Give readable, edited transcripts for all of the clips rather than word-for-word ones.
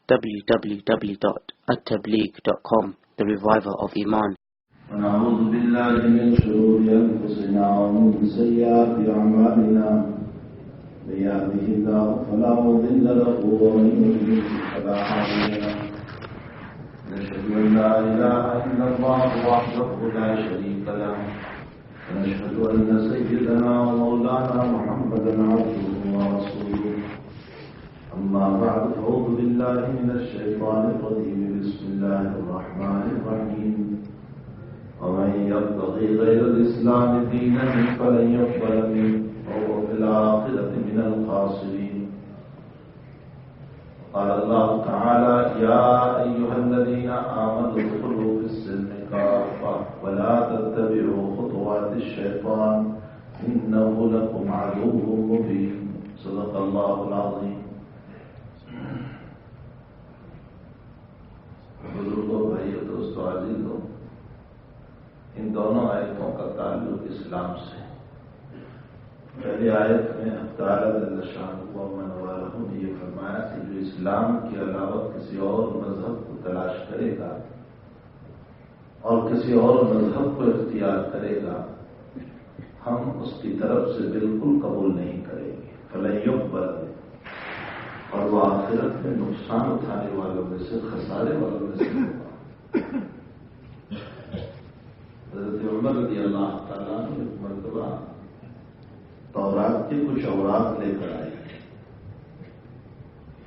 www.attableek.com, the reviver of Iman. ونعوذ بالله من شرور أنفسنا ومن سيئات أعمالنا من يهده الله فلا مضل له ومن يضلل فلا هادي له نشهد أن لا إله إلا الله وحده لا شريك له ونشهد أن سيدنا ومولانا محمدا عبده ورسوله أما بعد فأعوذ بالله من الشيطان الرجيم بسم الله الرحمن الرحيم ومن يبتغي غير الإسلام دينا فلن يقبل منه وهو في الآخرة من الخاسرين. قال الله تعالى يا أيها الذين آمنوا ادخلوا في السلم كافة ولا تتبعوا خطوات الشيطان إنه لكم عدو مبين. صدق الله العظيم. بزرگوں بھائیوں دوستوں عزیزوں، ان دونوں آیتوں کا تعلق اسلام سے ہے۔ پہلی آیت میں تعالیٰ جل شانہ و من والہ نے یہ فرمایا کہ جو اسلام کے علاوہ کسی اور مذہب کو تلاش کرے گا اور کسی اور مذہب کو اختیار کرے گا، ہم اس کی طرف سے بالکل قبول نہیں کریں گے۔ فلن یقبل، اور وہ آخرت میں نقصان اٹھانے والوں میں سے، خسارے والوں میں سے ہوگا۔ حضرت عمر رضی اللہ تعالیٰ نے ایک مرتبہ تورات کے کچھ اوراق لے کر آئے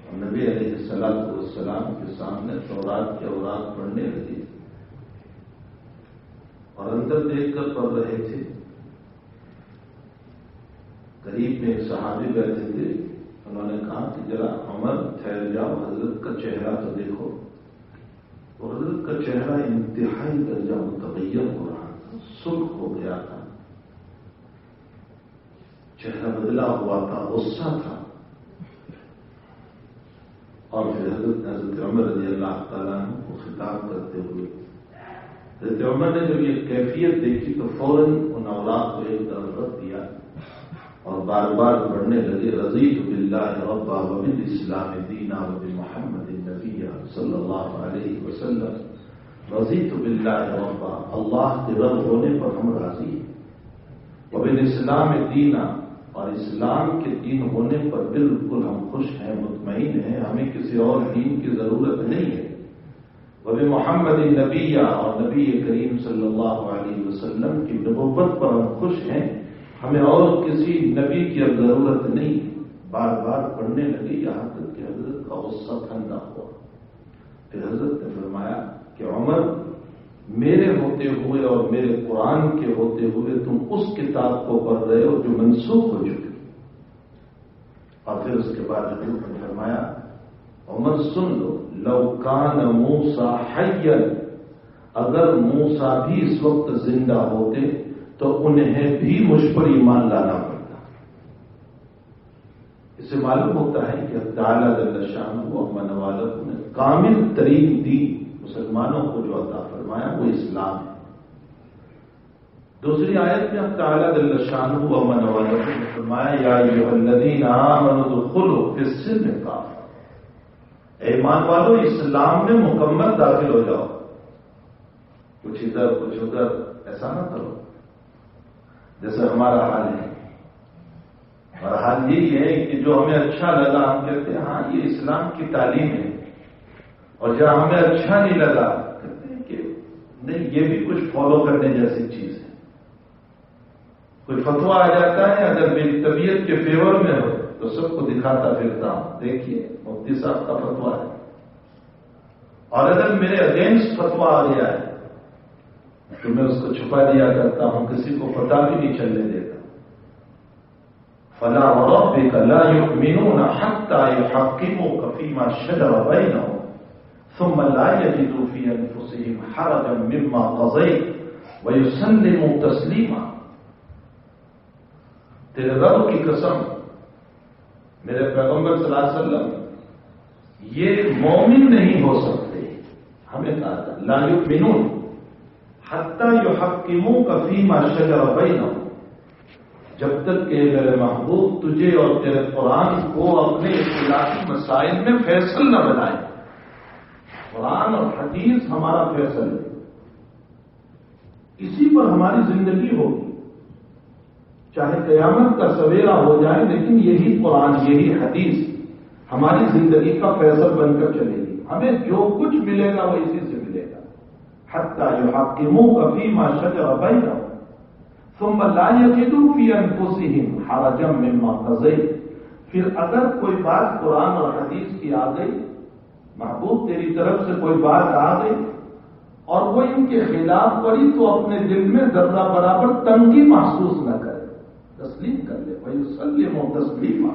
اور نبی علیہ السلام کے سامنے تورات کے اوراق پڑھنے لگے اور اندر دیکھ کر پڑھ رہے تھے۔ قریب میں ایک صحابی بیٹھے تھے، انہوں نے کہا کہ ذرا عمر ٹھہر جاؤ، حضرت کا چہرہ تو دیکھو۔ اور حضرت کا چہرہ انتہائی درجہ متغیر ہو رہا تھا، سرخ ہو گیا تھا، چہرہ بدلا ہوا تھا، غصہ تھا۔ اور پھر حضرت عمر رضی اللہ تعالیٰ عنہ کو خطاب کرتے ہوئے حضرت عمر نے جب یہ کیفیت دیکھی تو فوراً ان اوراق کو ایک طرف رکھ دیا اور بار بار پڑھنے لگے رضیت باللہ ربا وبالاسلام دینا وبمحمد النبی صلی اللہ علیہ وسلم۔ رضیت باللہ ربا، اللہ کے رب ہونے پر ہم راضی ہیں، وبالاسلام دینا، اور اسلام کے دین ہونے پر بالکل ہم خوش ہیں، مطمئن ہیں، ہمیں کسی اور دین کی ضرورت نہیں ہے۔ وبمحمد النبی، اور نبی کریم صلی اللہ علیہ وسلم کی نبوت پر ہم خوش ہیں، ہمیں اور کسی نبی کی اب ضرورت نہیں۔ بار بار پڑھنے لگے یہاں تک کہ حضرت کا غصہ ٹھنڈا ہوا۔ پھر حضرت نے فرمایا کہ عمر، میرے ہوتے ہوئے اور میرے قرآن کے ہوتے ہوئے تم اس کتاب کو پڑھ رہے ہو جو منسوخ ہو چکی۔ اور پھر اس کے بعد حضرت نے فرمایا عمر سن لو، لو کان موسیٰ حیا، اگر موسیٰ بھی اس وقت زندہ ہوتے تو انہیں بھی مجھ پر ایمان لانا پڑتا۔ اس سے معلوم ہوتا ہے کہ تعالیٰ جل شانہ و من والہ نے کامل ترین دین مسلمانوں کو جو عطا فرمایا وہ اسلام ہے۔ دوسری آیت میں اب تعالیٰ جل شانہ و من والہ نے فرمایا یا ایھا الذین آمنوا ادخلوا فی السلم کافہ، اے ایمان والو اسلام میں مکمل داخل ہو جاؤ، کچھ ادھر کچھ ادھر ایسا نہ کرو جیسے ہمارا حال ہے۔ اور حال یہی ہے کہ جو ہمیں اچھا لگا ہم کہتے ہیں ہاں یہ اسلام کی تعلیم ہے، اور جہاں ہمیں اچھا نہیں لگا کہتے ہیں کہ نہیں یہ بھی کچھ فالو کرنے جیسی چیز ہے۔ کوئی فتویٰ آ جاتا ہے، اگر میری طبیعت کے فیور میں ہو تو سب کو دکھاتا پھرتا ہوں، دیکھیے مفتی صاحب کا فتویٰ ہے، اور اگر میرے اگینسٹ فتویٰ آ گیا ہے تو میں اس کو چھپا دیا کرتا ہوں، کسی کو پتہ بھی نہیں چلنے دیتا۔ فَلَا وَرَبِّكَ لَا يُؤْمِنُونَ حَتَّى يُحَكِّمُوكَ فِيمَا شَجَرَ بَيْنَهُمْ ثُمَّ لَا يَجِدُوا فِي أَنفُسِهِمْ حَرَجًا مِّمَّا قَضَيْتَ وَيُسَلِّمُوا تَسْلِيمًا۔ تیرے رب کی قسم، میرے پیغمبر صلی اللہ علیہ وسلم، یہ مومن نہیں ہو سکتے، ہمیں کہا تھا لا یؤمنون حتی یحکموک فیما شجر بینہم، جب تک کہ میرے محبوب تجھے اور تیرے قرآن کو اپنے اختلافی مسائل میں فیصل نہ بنائے، قرآن اور حدیث ہمارا فیصل ہے، اسی پر ہماری زندگی ہوگی، چاہے قیامت کا سویرا ہو جائے، لیکن یہی قرآن یہی حدیث ہماری زندگی کا فیصل بن کر چلے گی۔ ہمیں جو کچھ ملے گا وہ اسی سے ملے گا۔ حتی یحکموک فیما شجر بینہم ثم لا یجدوا فی انفسہم حرجا مما قضیت۔ پھر اگر کوئی بات قرآن اور حدیث کی آ گئی، محبوب تیری طرف سے کوئی بات آ گئی اور وہ ان کے خلاف پڑی، تو اپنے دل میں ذرہ برابر تنگی محسوس نہ کرے، تسلیم کر لے۔ وَيُسَلِّمُ تَسْلِيمًا،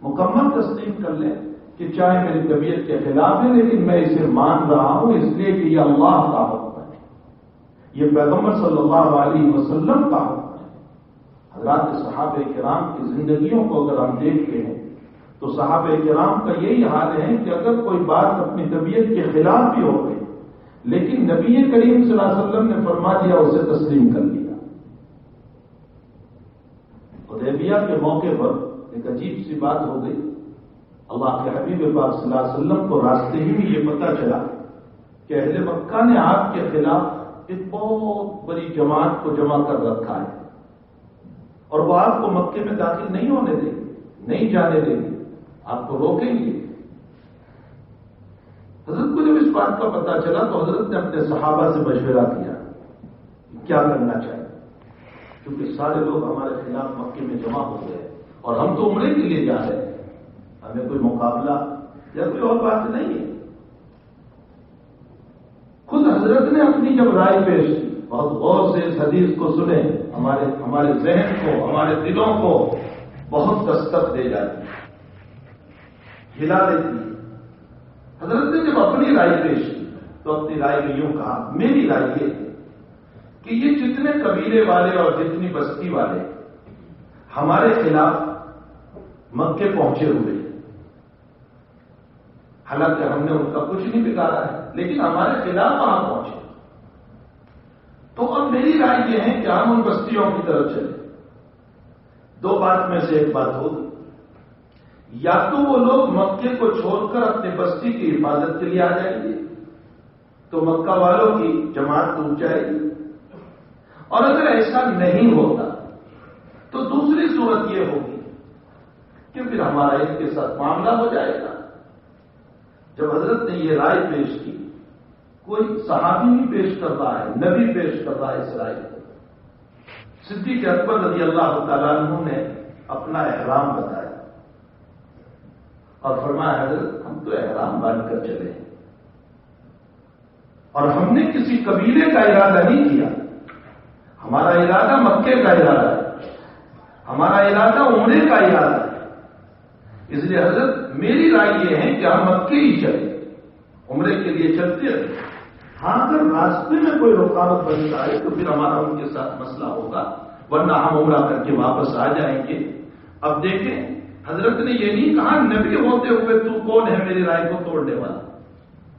مکمل تسلیم کر لے کہ چاہے میری طبیعت کے خلاف ہے لیکن میں اسے مان رہا ہوں، اس لیے کہ یہ اللہ کا حکم ہے، یہ پیغمبر صلی اللہ علیہ وسلم کا حکم ہے۔ حضرات صحابہ کرام کی زندگیوں کو اگر ہم دیکھتے ہیں تو صحابہ کرام کا یہی حال ہے کہ اگر کوئی بات اپنی طبیعت کے خلاف بھی ہو گئی لیکن نبی کریم صلی اللہ علیہ وسلم نے فرما دیا، اسے تسلیم کر لیا۔ حدیبیہ کے موقع پر ایک عجیب سی بات ہو گئی، اللہ کے حبیب پاک صلی اللہ علیہ وسلم کو راستے ہی میں یہ پتہ چلا کہ اہل مکہ نے آپ کے خلاف ایک بہت بڑی جماعت کو جمع کر رکھا ہے اور وہ آپ کو مکے میں داخل نہیں ہونے دیں گے، نہیں جانے دیں گے، آپ کو روکیں گے۔ حضرت کو جب اس بات کا پتہ چلا تو حضرت نے اپنے صحابہ سے مشورہ کیا کیا کرنا چاہیے، کیونکہ سارے لوگ ہمارے خلاف مکے میں جمع ہو گئے اور ہم تو عمرے کے لیے جا رہے ہیں، ہمیں کوئی مقابلہ یا کوئی اور بات نہیں ہے۔ خود حضرت نے اپنی جب رائے پیش کی، بہت غور سے اس حدیث کو سنیں، ہمارے ذہن کو، ہمارے دلوں کو بہت دستک دے جاتی ہے، ہلا دیتی ہے۔ حضرت نے جب اپنی رائے پیش کی تو اپنی رائے میں یوں کہا، میری رائے یہ ہے کہ یہ جتنے قبیلے والے اور جتنی بستی والے ہمارے خلاف مکے پہنچے ہوئے ہیں، حالانکہ ہم نے ان کا کچھ نہیں بگاڑا ہے لیکن ہمارے خلاف وہاں پہنچے، تو اب میری رائے یہ ہے کہ ہم ان بستیوں کی طرف چلیں۔ دو بات میں سے ایک بات ہوگی، یا تو وہ لوگ مکے کو چھوڑ کر اپنے بستی کی حفاظت کے لیے آ جائیں گے تو مکہ والوں کی جماعت ٹوٹ جائے گی، اور اگر ایسا نہیں ہوتا تو دوسری صورت یہ ہوگی کہ پھر ہمارا ان کے ساتھ معاملہ ہو جائے گا۔ جب حضرت نے یہ رائے پیش کی، کوئی صحابی نہیں پیش کر رہا ہے، نبی پیش کر رہا ہے اس رائے کو، صدیق اکبر رضی اللہ تعالیٰ عنہ نے اپنا احرام بتایا اور فرمایا، حضرت ہم تو احرام باندھ کر چلے ہیں اور ہم نے کسی قبیلے کا ارادہ نہیں کیا، ہمارا ارادہ مکے کا ارادہ ہے، ہمارا ارادہ عمرے کا ارادہ ہے، اس لیے حضرت میری رائے یہ ہے کہ ہم مکے ہی چلیں، عمرے کے لیے چلتے رہے۔ ہاں اگر راستے میں کوئی رکاوٹ بنتا ہے تو پھر ہمارا ان کے ساتھ مسئلہ ہوگا، ورنہ ہم عمرہ کر کے واپس آ جائیں گے۔ اب دیکھیں، حضرت نے یہ نہیں کہا نبی ہوتے ہوئے تو کون ہے میری رائے کو توڑنے والا،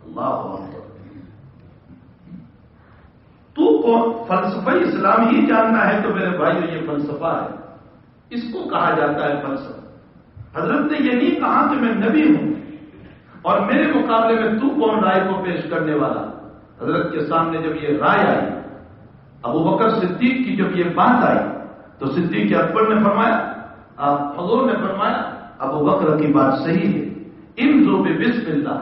اللہ اکبر، تو کون؟ فلسفہ اسلام ہی جاننا ہے تو میرے بھائیو یہ فلسفہ ہے، اس کو کہا جاتا ہے فلسفہ۔ حضرت نے یہ نہیں کہا کہ میں نبی ہوں اور میرے مقابلے میں تو کون رائے کو پیش کرنے والا۔ حضرت کے سامنے جب یہ رائے آئی، ابو بکر صدیق کی جب یہ بات آئی تو صدیق اکبر نے فرمایا، حضور نے فرمایا ابو بکر کی بات صحیح ہے، امضوا بسم اللہ،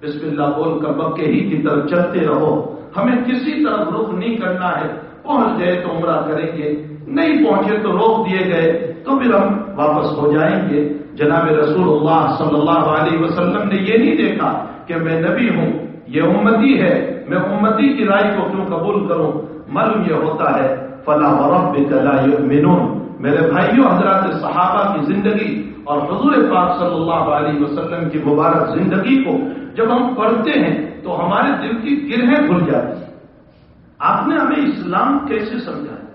بسم اللہ بول کر مکے ہی کی طرف چلتے رہو، ہمیں کسی طرف رخ نہیں کرنا ہے، پہنچ گئے تو عمرہ کریں گے، نہیں پہنچے تو روک دیے گئے تو پھر ہم واپس ہو جائیں گے۔ جناب رسول اللہ صلی اللہ علیہ وسلم نے یہ نہیں دیکھا کہ میں نبی ہوں، یہ امتی ہے، میں امتی کی رائے کو کیوں قبول کروں۔ معلوم یہ ہوتا ہے فلا وربک لا یؤمنون۔ میرے بھائیوں، حضرات صحابہ کی زندگی اور حضور پاک صلی اللہ علیہ وسلم کی مبارک زندگی کو جب ہم پڑھتے ہیں تو ہمارے دل کی گرہیں کھل جاتی ہیں۔ آپ نے ہمیں اسلام کیسے سمجھایا،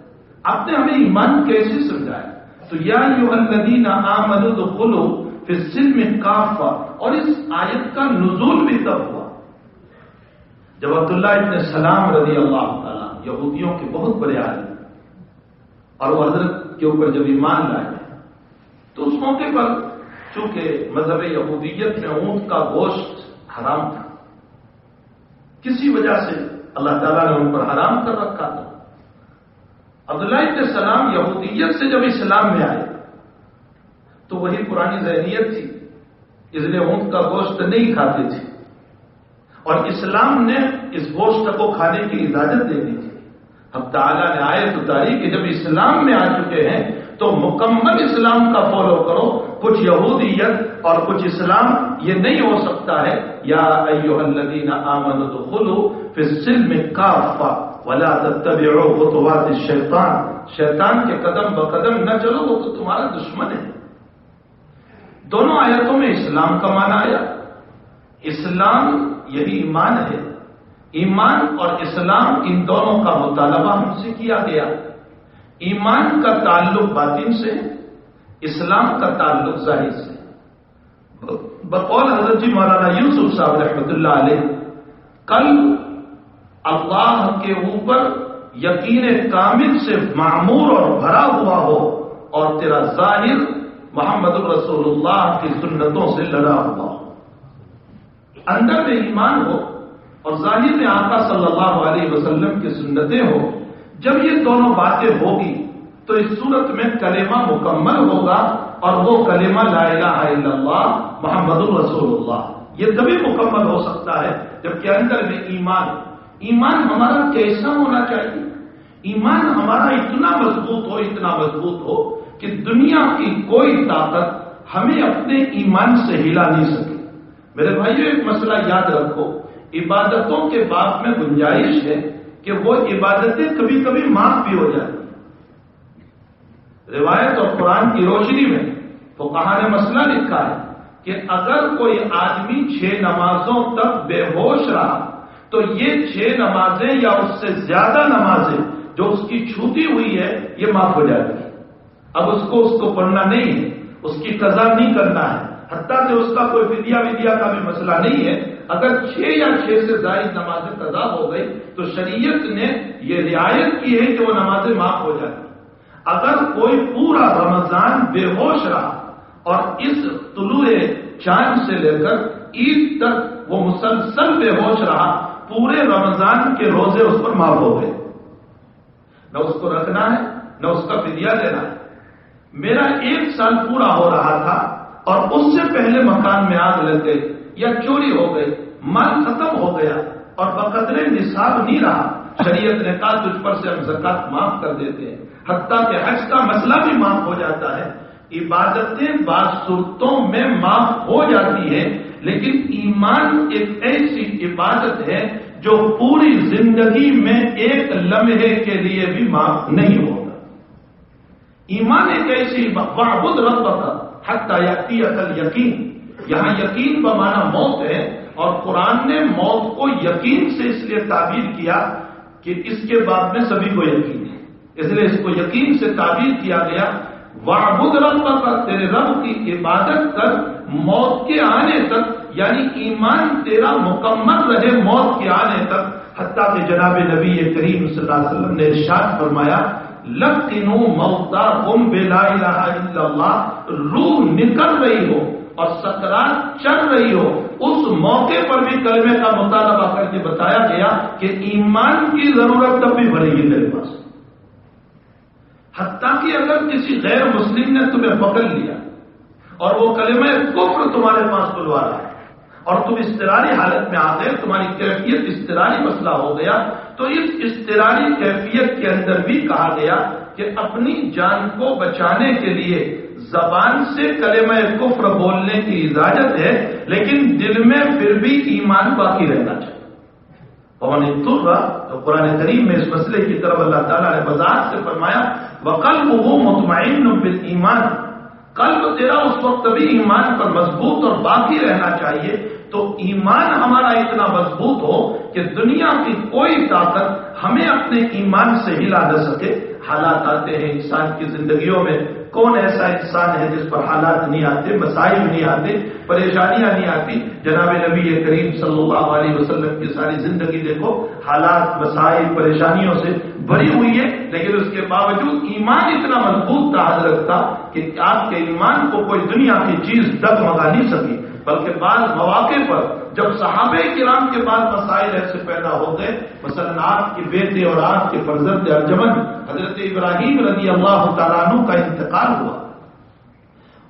آپ نے ہمیں ایمان کیسے سمجھایا، تو یا ایھا الذین آمنوا ادخلوا فی السلم کافہ، اور اس آیت کا نزول بھی تب ہوا جب عبداللہ ابن سلام رضی اللہ تعالیٰ، یہودیوں کے بہت بڑے عالم، اور وہ حضرت کے اوپر جب ایمان لائے تو اس موقع پر چونکہ مذہب یہودیت میں اونٹ کا گوشت حرام تھا، کسی وجہ سے اللہ تعالیٰ نے ان پر حرام کر رکھا تھا۔ عبداللہ ابن سلام یہودیت سے جب اسلام میں آئے تو وہی پرانی ذہنیت تھی، اس لیے اونٹ کا گوشت نہیں کھاتے تھے، اور اسلام نے اس گوشت کو کھانے کی اجازت دے دی تھی۔ اب تعالیٰ نے آیت اتاری کہ جب اسلام میں آ چکے ہیں تو مکمل اسلام کا فالو کرو، کچھ یہودیت اور کچھ اسلام یہ نہیں ہو سکتا ہے۔ یا ایھا الذین آمنوا ادخلوا فی السلم کافہ ولا تتبعوا خطوات الشیطان، شیطان کے قدم بقدم نہ چلو، وہ تو تمہارا دشمن ہے۔ دونوں آیتوں میں اسلام کا معنی آیا۔ اسلام یہی ایمان ہے، ایمان اور اسلام ان دونوں کا مطالبہ ہم سے کیا گیا۔ ایمان کا تعلق باطن سے، اسلام کا تعلق ظاہر سے۔ بقول حضرت جی مولانا یوسف صاحب رحمۃ اللہ علیہ، کل اللہ کے اوپر یقین کامل سے معمور اور بھرا ہوا ہو اور تیرا ظاہر محمد الرسول اللہ کی سنتوں سے لڑا ہوا ہو، اندر میں ایمان ہو اور ظاہر میں آقا صلی اللہ علیہ وسلم کی سنتیں ہو، جب یہ دونوں باتیں ہوگی تو اس صورت میں کلمہ مکمل ہوگا، اور وہ کلمہ لا الہ الا اللہ محمد الرسول اللہ، یہ تبھی مکمل ہو سکتا ہے جبکہ اندر میں ایمان ہمارا کیسا ہونا چاہیے؟ ایمان ہمارا اتنا مضبوط ہو کہ دنیا کی کوئی طاقت ہمیں اپنے ایمان سے ہلا نہیں سکے۔ میرے بھائیو، ایک مسئلہ یاد رکھو، عبادتوں کے باب میں گنجائش ہے کہ وہ عبادتیں کبھی کبھی معاف بھی ہو جاتی ہیں۔ روایت اور قرآن کی روشنی میں فقہا نے مسئلہ لکھا ہے کہ اگر کوئی آدمی 6 نمازوں تک بے ہوش رہا تو یہ 6 نمازیں یا اس سے زیادہ نمازیں جو اس کی چھوٹی ہوئی ہے یہ معاف ہو جاتی ہے۔ اب اس کو پڑھنا نہیں ہے، اس کی قضا نہیں کرنا ہے، حتیٰ کہ اس کا کوئی فدیہ کا بھی مسئلہ نہیں ہے۔ اگر 6 یا 6 سے زائد نمازیں قضا ہو گئی تو شریعت نے یہ رعایت کی ہے کہ وہ نمازیں معاف ہو جاتی۔ اگر کوئی پورا رمضان بے ہوش رہا اور اس طلوع چاند سے لے کر عید تک وہ مسلسل بے ہوش رہا، پورے رمضان کے روزے اس پر معاف ہو گئے، نہ اس کو رکھنا ہے نہ اس کا فدیہ دینا ہے۔ میرا 1 سال پورا ہو رہا تھا اور اس سے پہلے مکان میں آگ لگ گئی یا چوری ہو گئی، مال ختم ہو گیا اور بقدر نصاب نہیں رہا، شریعت نے کہا تجھ پر سے ہم زکات معاف کر دیتے ہیں، حتیٰ کہ حج کا مسئلہ بھی معاف ہو جاتا ہے۔ عبادتیں بعض صورتوں میں معاف ہو جاتی ہیں، لیکن ایمان ایک ایسی عبادت ہے جو پوری زندگی میں ایک لمحے کے لیے بھی معاف نہیں ہوگا۔ ایمان ایک ایسی وَاعْبُدْ رَبَّكَ حَتَّى يَأْتِيَكَ الْيَقِينُ، یہاں یقین بمعنی موت ہے، اور قرآن نے موت کو یقین سے اس لیے تعبیر کیا کہ اس کے بعد میں سبھی کو یقین ہے، اس لیے اس کو یقین سے تعبیر کیا گیا۔ وَاعْبُدْ رَبَّكَ، تیرے رب کی عبادت کر موت کے آنے تک، یعنی ایمان تیرا مکمل رہے موت کے آنے تک، حتیٰ کہ جناب نبی کریم صلی اللہ علیہ وسلم نے ارشاد فرمایا لَقِنُوا مَوْتَاكُمْ بِلَا إِلَٰهَ إِلَّا اللَّهِ، روح نکل رہی ہو اور سکرات چل رہی ہو، اس موقع پر بھی کلمے کا مطالبہ کر کے بتایا گیا کہ ایمان کی ضرورت تب بھی پڑے گی تیرے پاس۔ حتیٰ کہ اگر کسی غیر مسلم نے تمہیں پکڑ لیا اور وہ کلمہ کفر تمہارے پاس بلوا رہا ہے اور تم اضطراری حالت میں آ گئے، تمہاری کیفیت اضطراری مسئلہ ہو گیا، تو اس اضطراری کیفیت کے اندر بھی کہا گیا کہ اپنی جان کو بچانے کے لیے زبان سے کلمہ کفر بولنے کی اجازت ہے، لیکن دل میں پھر بھی ایمان باقی رہنا چاہیے۔ وَمَنِ اضْطُرَّ، تو قرآن کریم میں اس مسئلے کی طرف اللہ تعالیٰ نے وضاحت سے فرمایا وَقَلْبُهُ مُطْمَئِنٌ بِالْإِيمَانِ، قلب تیرا اس وقت بھی ایمان پر مضبوط اور باقی رہنا چاہیے۔ تو ایمان ہمارا اتنا مضبوط ہو کہ دنیا کی کوئی طاقت ہمیں اپنے ایمان سے ہلا نہ سکے۔ حالات آتے ہیں انسان کی زندگیوں میں، کون ایسا انسان ہے جس پر حالات نہیں آتے، مسائل نہیں آتے، پریشانیاں نہیں آتی؟ جناب نبی کریم صلی اللہ علیہ وسلم کی ساری زندگی دیکھو، حالات، مسائل، پریشانیوں سے بھری ہوئی ہے، لیکن اس کے باوجود ایمان اتنا مضبوط تھا حضرت کا کہ آپ کے ایمان کو کوئی دنیا کی چیز ڈگمگا نہیں سکی۔ بلکہ بعض مواقع پر جب صحابہ کرام کے بعد مسائل ایسے پیدا ہو گئے، مثلا آپ کے بیٹے اور آپ کے فرزند ارجمن حضرت ابراہیم رضی اللہ تعالیٰ عنہ کا انتقال ہوا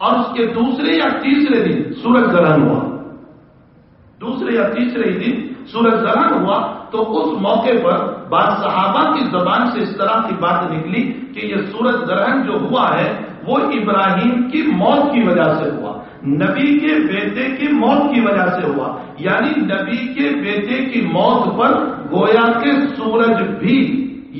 اور اس کے دوسرے یا تیسرے دن سورج گرہن ہوا، دوسرے یا تیسرے ہی دن سورج گرہن ہوا، تو اس موقع پر بعض صحابہ کی زبان سے اس طرح کی بات نکلی کہ یہ سورج گرہن جو ہوا ہے وہ ابراہیم کی موت کی وجہ سے ہوا، نبی کے بیٹے کی موت کی وجہ سے ہوا، یعنی نبی کے بیٹے کی موت پر گویا کہ سورج بھی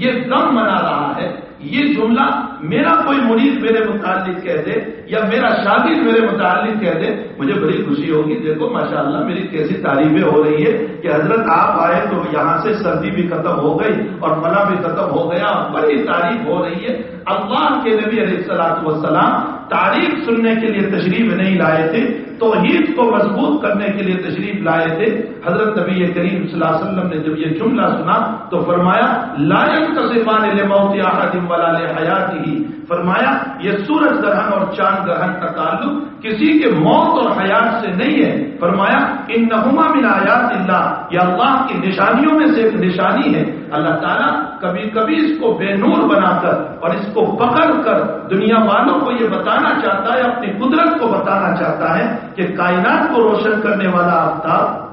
یہ دم منا رہا ہے۔ یہ جملہ میرا کوئی مرید میرے متعلق کہہ دے یا میرا شاگرد میرے متعلق کہہ دے، مجھے بڑی خوشی ہوگی۔ دیکھو ماشاءاللہ میری کیسی تعریفیں ہو رہی ہے کہ حضرت آپ آئے تو یہاں سے سردی بھی ختم ہو گئی اور فلاں بھی ختم ہو گیا، بڑی تعریف ہو رہی ہے۔ اللہ کے نبی علیہ الصلوۃ والسلام تعریف سننے کے لیے تشریف نہیں لائے تھے، توحید کو مضبوط کرنے کے لیے تشریف لائے تھے۔ حضرت نبی کریم صلی اللہ علیہ وسلم نے جب یہ جملہ سنا تو فرمایا لا ينقسمان لموت احد ولا لحیاتہ، فرمایا یہ سورج گرہن اور چاند گرہن کا تعلق کسی کے موت اور حیات سے نہیں ہے، فرمایا انہما من آیات اللہ، یہ اللہ کی نشانیوں میں سے ایک نشانی ہے۔ اللہ تعالیٰ کبھی کبھی اس کو بے نور بنا کر اور اس کو پکڑ کر دنیا والوں کو یہ بتانا چاہتا ہے، اپنی قدرت کو بتانا چاہتا ہے کہ کائنات کو روشن کرنے والا آفتاب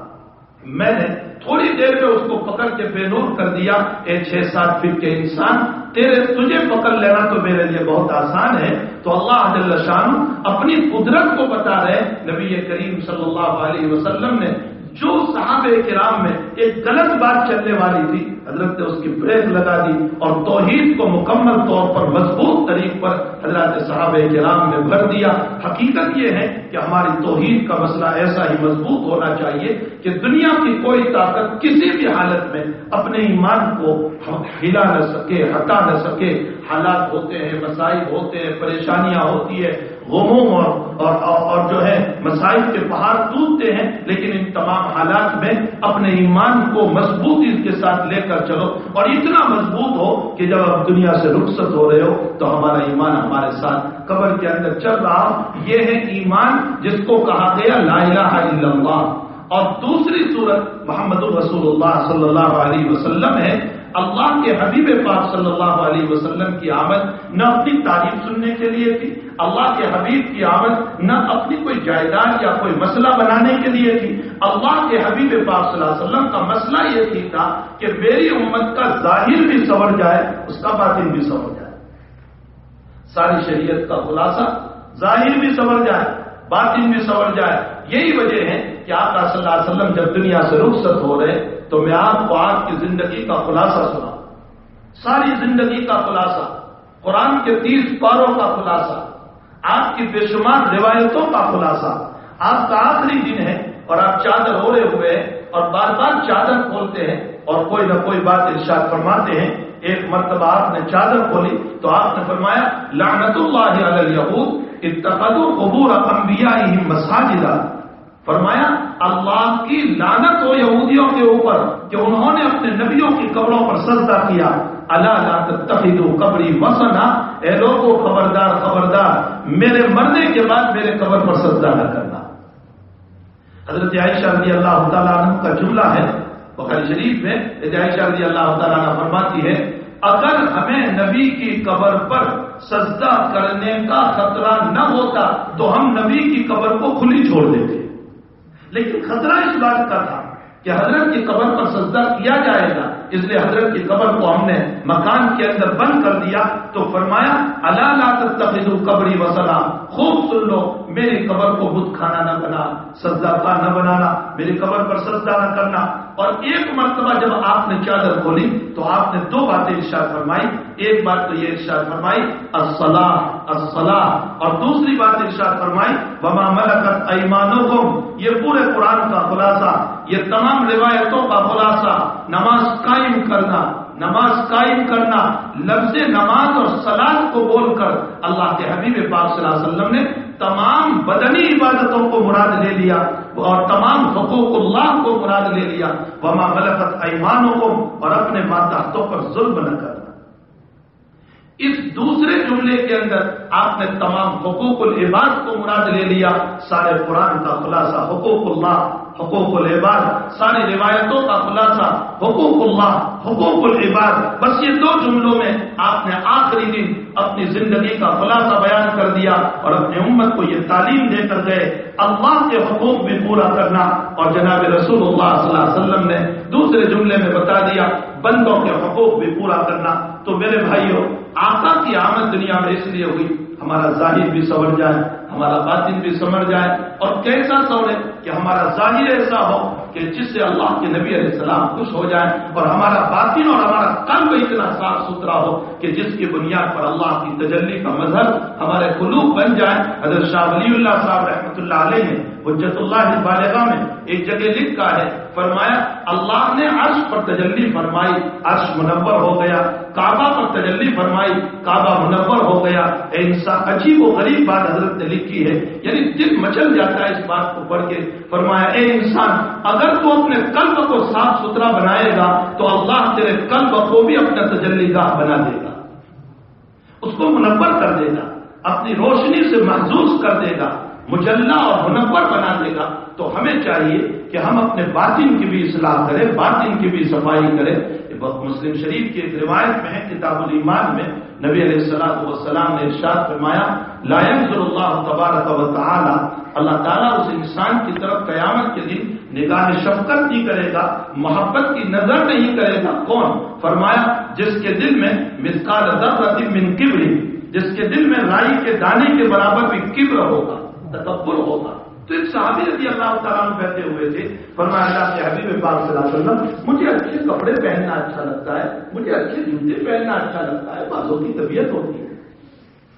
میں نے تھوڑی دیر میں اس کو پکڑ کے بے نور کر دیا۔ 6-7 فٹ کے انسان تجھے پکڑ لینا تو میرے لیے بہت آسان ہے۔ تو اللہ جل شانہ اپنی قدرت کو بتا رہے۔ نبی کریم صلی اللہ علیہ وسلم نے جو صحابہ کرام میں ایک غلط بات چلنے والی تھی، حضرت نے اس کی بریک لگا دی اور توحید کو مکمل طور پر مضبوط طریق پر حضرت صحابہ کرام نے بھر دیا۔ حقیقت یہ ہے کہ ہماری توحید کا مسئلہ ایسا ہی مضبوط ہونا چاہیے کہ دنیا کی کوئی طاقت کسی بھی حالت میں اپنے ایمان کو ہلا نہ سکے، ہٹا نہ سکے۔ حالات ہوتے ہیں، مسائل ہوتے ہیں، پریشانیاں ہوتی ہے، غموم اور جو ہے مسائل کے پہاڑ ٹوٹتے ہیں، لیکن ان تمام حالات میں اپنے ایمان کو مضبوطی کے ساتھ لے کر چلو، اور اتنا مضبوط ہو کہ جب آپ دنیا سے رخصت ہو رہے ہو تو ہمارا ایمان ہمارے ساتھ قبر کے اندر چل رہا ہو۔ یہ ہے ایمان جس کو کہا گیا لا الہ الا اللہ۔ اور دوسری صورت محمد رسول اللہ صلی اللہ علیہ وسلم ہے۔ اللہ کے حبیب پاک صلی اللہ علیہ وسلم کی آمد نہ اپنی تعریف سننے کے لیے تھی، اللہ کے حبیب کی آمد نہ اپنی کوئی جائیداد یا کوئی مسئلہ بنانے کے لیے تھی۔ اللہ کے حبیب پاک صلی اللہ علیہ وسلم کا مسئلہ یہ تھا کہ میری امت کا ظاہر بھی سنور جائے، اس کا باطن بھی سنور جائے۔ ساری شریعت کا خلاصہ ظاہر بھی سنور جائے، باطن بھی سنور جائے۔ یہی وجہ ہے کہ آقا صلی اللہ علیہ وسلم جب دنیا سے رخصت ہو رہے تو میں آپ کو آپ کی زندگی کا خلاصہ سنا، ساری زندگی کا خلاصہ، قرآن کے 30 پاروں کا خلاصہ، آپ کی بے شمار روایتوں کا خلاصہ۔ آپ کا آخری دن ہے اور آپ چادر اوڑے ہوئے ہیں اور بار بار چادر کھولتے ہیں اور کوئی نہ کوئی بات ارشاد فرماتے ہیں۔ ایک مرتبہ آپ نے چادر کھولی تو آپ نے فرمایا لعنت اللہ علی الیہود اتخذوا قبور انبیائہم مساجد، فرمایا اللہ کی لعنت ہو یہودیوں کے اوپر کہ انہوں نے اپنے نبیوں کی قبروں پر سجدہ کیا۔ الا لا تتخذوا قبری وثنا، اے لوگوں خبردار خبردار، میرے مرنے کے بعد میرے قبر پر سجدہ نہ کرنا۔ حضرت عائشہ رضی اللہ تعالیٰ عنہ کا جملہ ہے بخاری شریف میں، عائشہ رضی اللہ تعالیٰ عنہ فرماتی ہے اگر ہمیں نبی کی قبر پر سجدہ کرنے کا خطرہ نہ ہوتا تو ہم نبی کی قبر کو کھلی چھوڑ دیتے، لیکن خطرہ اس بات کا تھا کہ حضرت کی قبر پر سجدہ کیا جائے گا، اس لیے حضرت کی قبر کو ہم نے مکان کے اندر بند کر دیا۔ تو فرمایا الا لا تتخذوا قبری وثنا، خوب سن لو، میری قبر کو بت خانہ نہ بنا، سجدہ خانہ نہ بنانا، میری قبر پر سجدہ نہ کرنا۔ اور ایک مرتبہ جب آپ نے چادر کھولی تو آپ نے 2 باتیں ارشاد فرمائی۔ ایک بات تو یہ ارشاد فرمائی الصلاۃ الصلاۃ، اور دوسری بات ارشاد فرمائی وما ملکت ایمانکم۔ یہ پورے قرآن کا خلاصہ، یہ تمام روایتوں کا خلاصہ، نماز قائم کرنا، نماز قائم کرنا۔ لفظ نماز اور صلاۃ کو بول کر اللہ کے حبیب پاک صلی اللہ علیہ وسلم نے تمام بدنی عبادتوں کو مراد لے لیا اور تمام حقوق اللہ کو مراد لے لیا۔ وما ملکت ایمانکم، اور اپنے ماتحتوں پر ظلم نہ کرنا۔ اس دوسرے جملے کے اندر آپ نے تمام حقوق العباد کو مراد لے لیا. سارے قرآن کا خلاصہ حقوق اللہ، حقوق العباد، ساری روایتوں کا خلاصہ حقوق اللہ، حقوق العباد. بس یہ دو جملوں میں آپ نے آخری دن اپنی زندگی کا خلاصہ بیان کر دیا اور اپنی امت کو یہ تعلیم دے کر گئے اللہ کے حقوق بھی پورا کرنا. اور جناب رسول اللہ صلی اللہ علیہ وسلم نے دوسرے جملے میں بتا دیا بندوں کے حقوق بھی پورا کرنا. تو میرے بھائیوں، آقا کی آمد دنیا میں اس لیے ہوئی ہمارا ظاہر بھی سنور جائے، ہمارا باطن بھی سنور جائے. اور کیسا سنورے کہ ہمارا ظاہر ایسا ہو کہ جس سے اللہ کے نبی علیہ السلام خوش ہو جائیں، اور ہمارا باطن اور ہمارا قلب اتنا صاف ستھرا ہو کہ جس کی بنیاد پر اللہ کی تجلی کا مظہر ہمارے قلوب بن جائے. حضرت شاہ ولی اللہ صاحب رحمۃ اللہ علیہ نے حجت اللہ بالغہ میں ایک جگہ لکھا ہے، فرمایا اللہ نے عرش پر تجلی فرمائی، عرش منور ہو گیا. کعبہ پر تجلی فرمائی، کعبہ منور ہو گیا. اے انسان، عجیب و غریب بات حضرت نے لکھی ہے، یعنی دل مچل جاتا ہے اس بات کو پڑھ کے. فرمایا اے انسان، اگر تو اپنے قلب کو صاف ستھرا بنائے گا تو اللہ تیرے قلب کو بھی اپنا تجلی گاہ بنا دے گا، اس کو منور کر دے گا، اپنی روشنی سے محظوظ کر دے گا، مجلہ اور منور بنا دے گا. تو ہمیں چاہیے کہ ہم اپنے باطن کی بھی اصلاح کریں، باطن کی بھی صفائی کریں. مسلم شریف کی ایک روایت میں ہے، کتاب الایمان میں نبی علیہ الصلوۃ والسلام نے ارشاد فرمایا لا ينظر اللہ تبارک و تعالی، اللہ تعالیٰ اس انسان کی طرف قیامت کے دن نگاہ شفقت نہیں کرے گا، محبت کی نظر نہیں کرے گا. کون؟ فرمایا جس کے دل میں مثقال ذرۃ من کبر، جس کے دل میں رائی کے دانے کے برابر بھی کبر ہوگا، تکبر ہوگا. تو ایک صحابی رضی اللہ تعالیٰ عنہ کہتے ہوئے تھے، فرمایا اللہ کے حبیب پاک صلی اللہ علیہ وسلم مجھے اچھے کپڑے پہننا اچھا لگتا ہے، مجھے اچھے جوتے پہننا اچھا لگتا ہے. بعضوں کی طبیعت ہوتی ہے،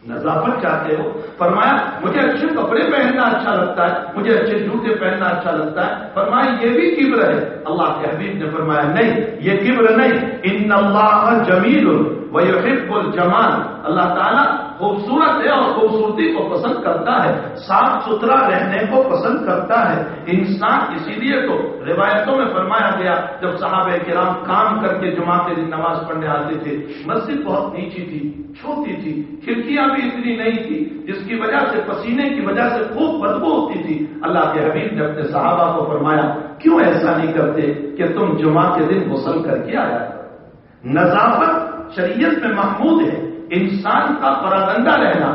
نظافت چاہتے ہو. فرمایا مجھے اچھے کپڑے پہننا اچھا لگتا ہے، مجھے اچھے جوتے پہننا اچھا لگتا ہے. فرمایا یہ بھی کبر ہے. اللہ کے حبیب نے فرمایا نہیں، یہ کبر نہیں، ان اللہ جمیل ویحب الجمال. اللہ تعالیٰ خوبصورت ہے اور خوبصورتی کو پسند کرتا ہے، صاف ستھرا رہنے کو پسند کرتا ہے انسان. اسی لیے تو روایتوں میں فرمایا گیا جب صحابہ کرام کام کر کے جمعہ کے دن نماز پڑھنے آتے تھے، مسجد بہت نیچی تھی، چھوٹی تھی، کھڑکیاں بھی اتنی نہیں تھی، جس کی وجہ سے پسینے کی وجہ سے خوب بدبو ہوتی تھی. اللہ کے حبیب نے اپنے صحابہ کو فرمایا کیوں ایسا نہیں کرتے کہ تم جمعہ کے دن غسل کر کے آیا کرو. نظافت شریعت میں محمود ہے. انسان کا پراگندہ رہنا،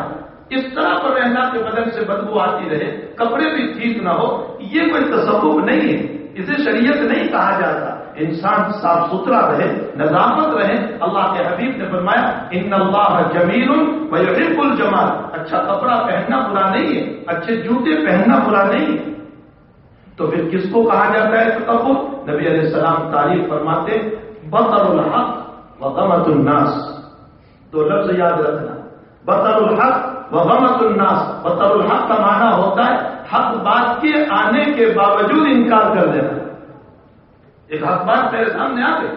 اس طرح پر رہنا کہ بدن سے بدبو آتی رہے، کپڑے بھی ٹھیک نہ ہو، یہ کوئی تصوف نہیں ہے، اسے شریعت نہیں کہا جاتا. انسان صاف ستھرا رہے، نظافت رہے. اللہ کے حبیب نے فرمایا ان اللہ جمیل ویحب الجمال. اچھا کپڑا پہننا برا نہیں ہے، اچھے جوتے پہننا برا نہیں ہے. تو پھر کس کو کہا جاتا ہے تکبر؟ نبی علیہ السلام تعریف فرماتے بطر الحق وغمط الناس. دو لفظ یاد رکھنا، بطر الحق وغمط الناس. بطر الحق کا معنی ہوتا ہے حق بات کے آنے کے باوجود انکار کر دینا. ایک حق بات میرے سامنے آ گئی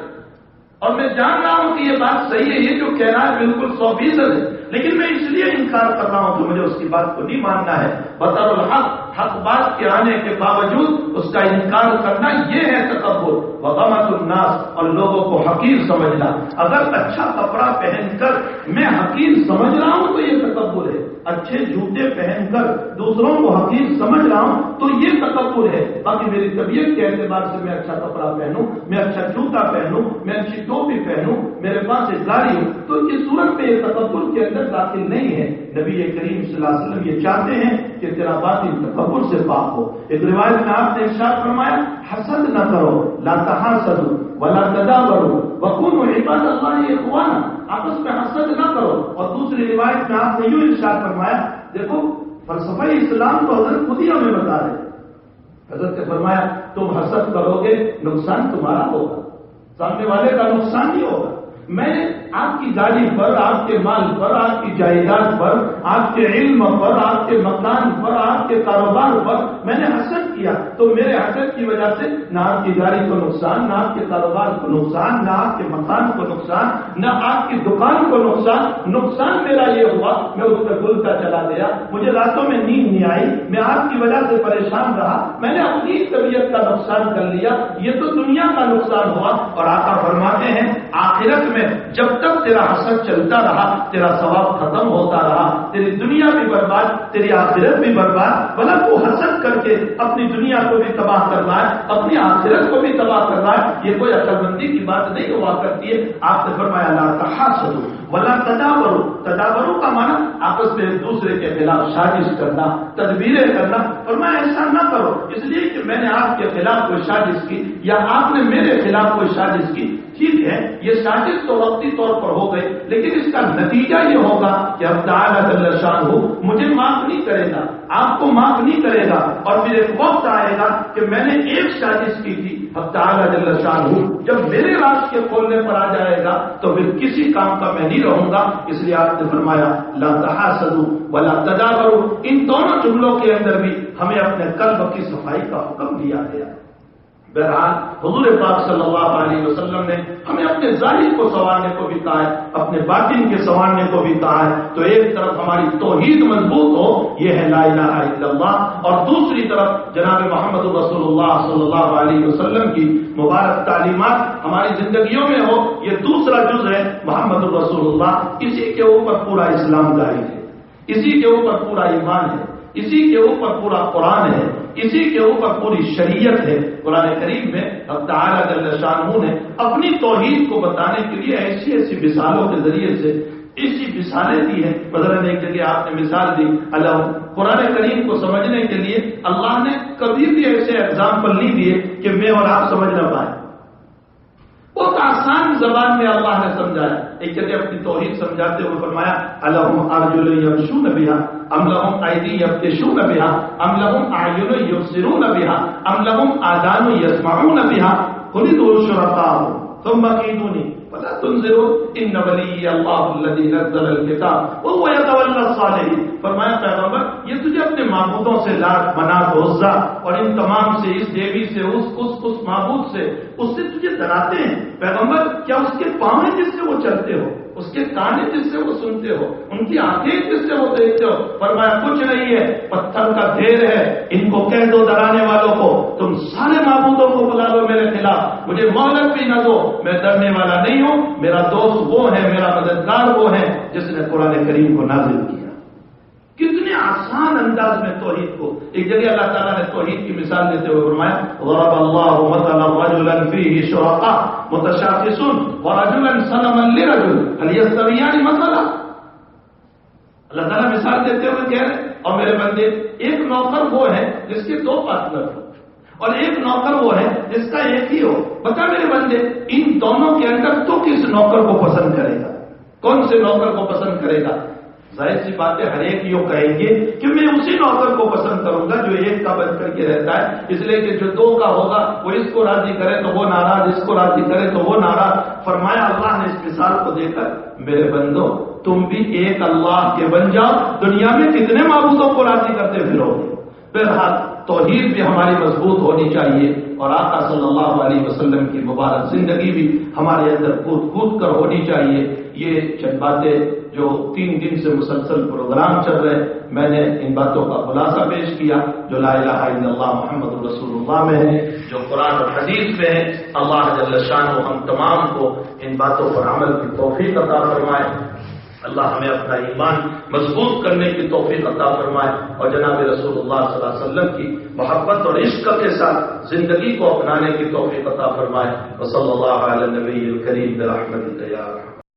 اور میں جان رہا ہوں کہ یہ بات صحیح ہے، یہ جو کہہ رہا ہے بالکل 100% ہے، لیکن میں اس لیے انکار کر رہا ہوں کہ مجھے اس کی بات کو نہیں ماننا ہے. بطر الحق، حق بات کے آنے کے باوجود اس کا انکار کرنا، یہ ہے تکبر. وغمط الناس، اور لوگوں کو حقیر سمجھنا. اگر اچھا کپڑا پہن کر میں حقیر سمجھ رہا ہوں تو یہ تکبر ہے. اچھے جوتے پہن کر دوسروں کو حقیر سمجھ رہا ہوں تو یہ تکبر ہے. باقی میری طبیعت کے اعتبار سے میں اچھا کپڑا پہنوں، میں اچھا جوتا پہنوں، میں اچھی ٹوپی پہنوں، میرے پاس ایک گاڑی ہو، تو اس صورت میں یہ تکبر کے اندر داخل نہیں ہے. نبی کریم صلی اللہ علیہ وسلم یہ چاہتے ہیں کہ تیرا باطن تکبر سے پاک ہو. ایک روایت میں آپ نے ارشاد فرمایا حسد نہ کرو، لا تحاسدوا ولا تدابروا وكونوا عباد الله اخوانا. آپس میں حسد نہ کرو. اور دوسری روایت میں آپ نے یوں ارشاد فرمایا، دیکھو فلسفہ اسلام تو حضرت خود ہی ہمیں بتا رہے. حضرت نے فرمایا تم حسد کرو گے نقصان تمہارا ہوگا، سامنے والے کا نقصان نہیں ہوگا. میں آپ کی گاڑی پر، آپ کے مال پر، آپ کی جائیداد پر، آپ کے علم پر، آپ کے مکان پر، آپ کے کاروبار پر میں نے حسد کیا تو میرے حسد کی وجہ سے نہ آپ کی گاڑی کو نقصان، نہ آپ کے کاروبار کو نقصان، نہ آپ کے مکان کو نقصان، نہ آپ کی دکان کو نقصان میرا یہ ہوا میں اس پہ گلتا چلا گیا، مجھے راتوں میں نیند نہیں آئی، میں آپ کی وجہ سے پریشان رہا، میں نے اپنی طبیعت کا نقصان کر لیا، یہ تو دنیا کا نقصان ہوا۔ اور آقا فرماتے ہیں آخرت میں جب تک تیرا حسد چلتا رہا تیرا ثواب ختم ہوتا رہا، تیری دنیا بھی برباد تیری آخرت بھی برباد، بھلا تو حسد کر کے اپنی دنیا کو بھی تباہ کرنا ہے، اپنی آخرت کو بھی تباہ کرنا ہے، یہ کوئی عقل مندی کی بات نہیں ہوا کرتی ہے۔ آپ نے فرمایا لا تحاسدوا ولا تدابروا، تدابروا کا معنی آپس میں ایک دوسرے کے خلاف سازش کرنا، تدبیریں کرنا، فرمایا ایسا نہ کرو اس لیے کہ میں نے آپ کے خلاف کوئی سازش کی یا آپ نے میرے خلاف کوئی سازش کی، ٹھیک ہے یہ سازش تو وقتی طور پر ہو گئی، لیکن اس کا نتیجہ یہ ہوگا کہ اب تعالیٰ جل شانہ مجھے معاف نہیں کرے گا، آپ کو معاف نہیں کرے گا، اور پھر ایک وقت آئے گا کہ میں نے ایک سازش کی تھی، اب تعالیٰ جل شانہ جب میرے راز کے کھولنے پر آ جائے گا تو پھر کسی کام کا میں نہیں رہوں گا۔ اس لیے آپ نے فرمایا لا تحاسدوا ولا تدابروا، ان دونوں جملوں کے اندر بھی ہمیں اپنے قلب کی صفائی کا حکم دیا گیا۔ بہرحال حضور پاک صلی اللہ علیہ وسلم نے ہمیں اپنے ظاہر کو سنوارنے کو بھی کہا ہے، اپنے باطن کے سنوارنے کو بھی کہا ہے، تو ایک طرف ہماری توحید مضبوط ہو یہ ہے لا الہ الا اللہ، اور دوسری طرف جناب محمد رسول اللہ صلی اللہ علیہ وسلم کی مبارک تعلیمات ہماری زندگیوں میں ہو، یہ دوسرا جز ہے محمد رسول اللہ، اسی کے اوپر پورا اسلام جاری ہے، اسی کے اوپر پورا ایمان ہے، اسی کے اوپر پورا قرآن ہے، اسی کے اوپر پوری شریعت ہے۔ قرآن کریم میں اب تعالیٰ جل شانہ نے اپنی توحید کو بتانے کے لیے ایسی ایسی مثالوں کے ذریعے سے ایسی مثالیں دی ہیں۔ مثلاً ایک جگہ آپ نے مثال دی اللہ، قرآن کریم کو سمجھنے کے لیے اللہ نے کبھی بھی ایسے ایگزامپل نہیں دیے کہ میں اور آپ سمجھ نہ پائیں، بہت آسان زبان میں اللہ نے سمجھایا۔ ایک جگہ اپنی توحید سمجھاتے ہوئے فرمایا الہم ارجل یمشون بہا ام لہم ایدی یبطشون بہا ام لہم اعین یبصرون بہا ام لہم آذان یسمعون بہا قل ادعوا شرکاءکم ثم کیدونی فلا تنظرون ان ولی اللہ الذی نزل الکتاب وهو یتولی الصالحین۔ فرمایا پیغمبر یہ تجھے اپنے معبودوں سے لات منات عزا اور ان تمام سے، اس دیوی سے، اس معبود سے، اس سے تجھے ڈراتے ہیں۔ پیغمبر کیا اس کے پاؤں ہیں جس سے وہ چلتے ہو، اس کے کان ہیں جس سے وہ سنتے ہو، ان کی آنکھیں جس سے وہ دیکھتے ہو؟ فرمایا کچھ نہیں ہے، پتھر کا ڈھیر ہے، ان کو کہہ دو ڈرانے والوں کو تم سارے معبودوں کو بلا لو میرے خلاف، مجھے مہلت بھی نہ دو، میں ڈرنے والا نہیں ہوں، میرا دوست وہ ہے، میرا مددگار وہ ہے جس نے قرآن کریم کو نازل کیا۔ کتنے آسان انداز میں توحید کو، ایک جگہ اللہ تعالیٰ نے توحید کی مثال دیتے ہوئے فرمایا ضرب اللہ مثلا رجلا فیہ شرکاء متشاکسون ورجلا سلما لرجل هل یستویان مثلا۔ اللہ تعالیٰ مثال دیتے ہوئے کہہ رہے اور میرے بندے ایک نوکر وہ ہے جس کے دو پارٹنر ہو اور ایک نوکر وہ ہے جس کا ایک ہی ہو، بتا میرے بندے ان دونوں کے اندر تو کس نوکر کو پسند کرے گا، کون سے نوکر کو پسند کرے گا؟ ظاہر سی بات ہے ہر ایک یہ کہیں گے کہ میں اسی نوکر کو پسند کروں گا جو ایک کا بن کر کے رہتا ہے، اس لیے کہ جو دو کا ہوگا وہ اس کو راضی کرے تو وہ ناراض، اس کو راضی کرے تو وہ ناراض۔ فرمایا اللہ نے اس مثال کو دے کر میرے بندو تم بھی ایک اللہ کے بن جاؤ، دنیا میں کتنے معبودوں کو راضی کرتے پھرو گے۔ بہرحال توحید بھی ہماری مضبوط ہونی چاہیے اور آقا صلی اللہ علیہ وسلم کی مبارک زندگی بھی ہمارے اندر کود کود کر ہونی چاہیے۔ یہ چند باتیں جو 3 دن سے مسلسل پروگرام چل رہے، میں نے ان باتوں کا خلاصہ پیش کیا جو لا الہ الا اللہ محمد رسول اللہ میں ہے، جو قرآن اور حدیث میں ہے۔ اللہ جل شانہ ہم تمام کو ان باتوں پر عمل کی توفیق عطا فرمائے، اللہ ہمیں اپنا ایمان مضبوط کرنے کی توفیق عطا فرمائے اور جناب رسول اللہ صلی اللہ علیہ وسلم کی محبت اور عشق کے ساتھ زندگی کو اپنانے کی توفیق عطا فرمائے۔ وصلی اللہ علی النبی الکریم برحمتک یا ارحم